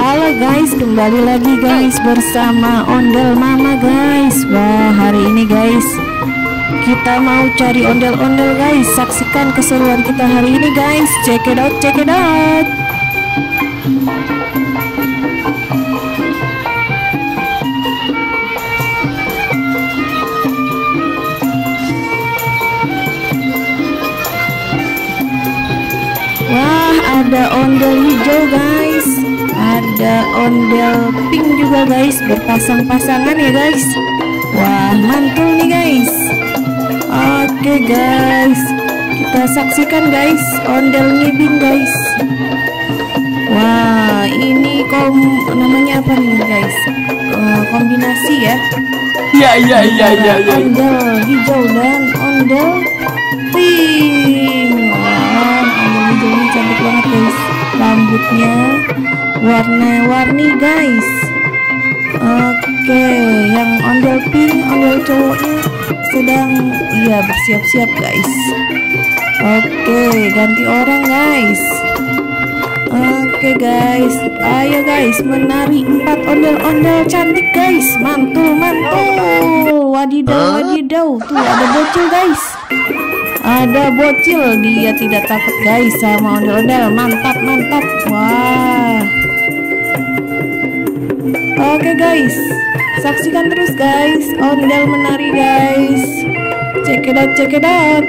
Halo guys, kembali lagi guys bersama Ondel Mama guys. Wah, hari ini guys kita mau cari ondel-ondel guys. Saksikan keseruan kita hari ini guys. Check it out, check it out. Wah, ada ondel hijau guys, ada ondel pink juga guys, berpasang-pasangan ya guys. Wah, mantul nih guys. Oke guys, kita saksikan guys ondel ngibing guys. Wah, ini namanya apa nih guys? Kombinasi ya. Iya. Ondel hijau dan ondel pink. Wah, ondel hijaunya cantik banget guys. Rambutnya warna-warni guys. Oke, yang ondel pink, ondel cowoknya sedang bersiap-siap guys. Oke, ganti orang guys. Oke guys, ayo guys menari 4 ondel-ondel cantik guys. Mantul. Wadidaw, tuh ada bocil guys. Ada bocil, dia tidak takut guys sama ondel-ondel. Mantap. Wah. Oke guys, saksikan terus guys ondel menari guys. Check it out.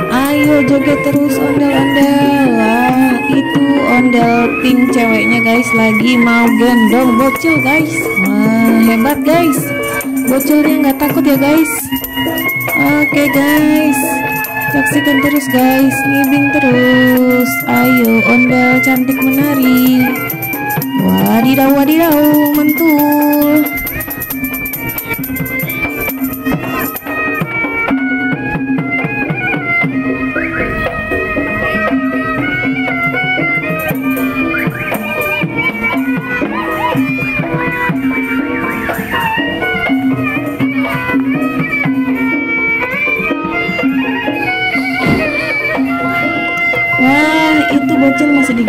Ayo joget terus ondel-ondel. Wah, itu ondel pink ceweknya guys lagi mau gendong bocil guys. Wah, hebat guys, bocilnya nggak takut ya guys. Oke guys, saksikan terus guys, ngibing terus. Ayo ondel cantik menari. Wadidaw, mantul.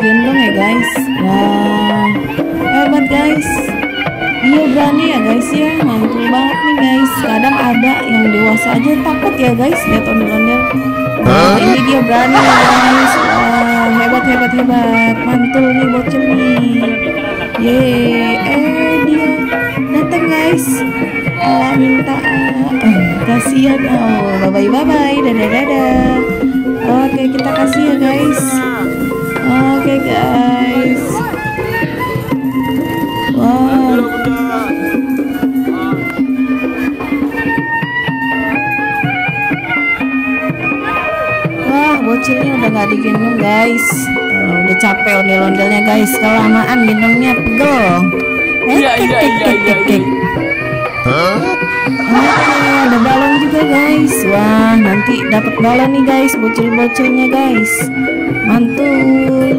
digendong ya guys. Wah, hebat guys. Iya berani ya guys ya, mantul banget nih guys. Kadang ada yang dewasa aja takut ya guys lihat ondel-ondel. Nah, ini dia berani ya guys. Wah, hebat, mantul nih bocil nih. Dia datang guys. Minta kasihan. Oh, bye bye, dadah. Oke, kita kasih ya guys. Oke guys. Wow. Wah, bocilnya udah gak digendong guys. Udah capek ondel-ondelnya guys. Kelamaan gendongnya pegel. Iya. Oke, ada balon juga guys. Wah, nanti dapat balon nih guys, bocil-bocilnya guys. Mantul.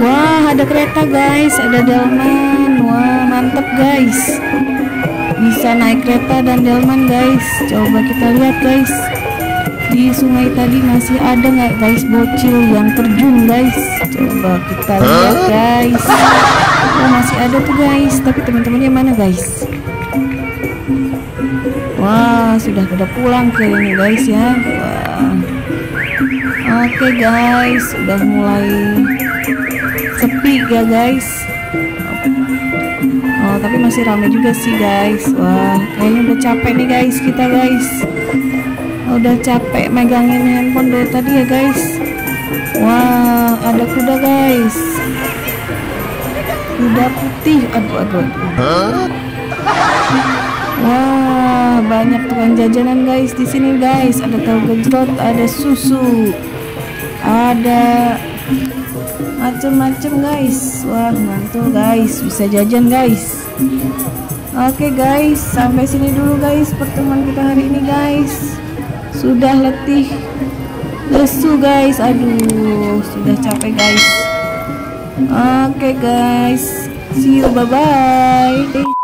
Wah, ada kereta guys, ada delman. Wah, mantap guys. Bisa naik kereta dan delman guys. Coba kita lihat guys. Di sungai tadi masih ada nggak guys bocil yang terjun guys? Coba kita lihat guys. Oh, masih ada tuh guys. Tapi teman-temannya mana guys? Wah, sudah pada pulang ke ini guys ya. Wah. Oke guys, udah mulai sepi ya guys. Oh, tapi masih ramai juga sih guys. Wah, kayaknya udah capek nih guys kita guys. Udah capek megangin handphone dari tadi ya guys. Wah, ada kuda guys. Kuda putih. Aduh. Wah, banyak tukang jajanan guys di sini guys. Ada tahu gejrot, ada susu, ada macem-macem guys. Wah, mantul guys, bisa jajan guys. Oke guys, sampai sini dulu guys pertemuan kita hari ini guys. Sudah letih, lesu guys. Aduh, sudah capek guys. Oke guys, see you, bye bye.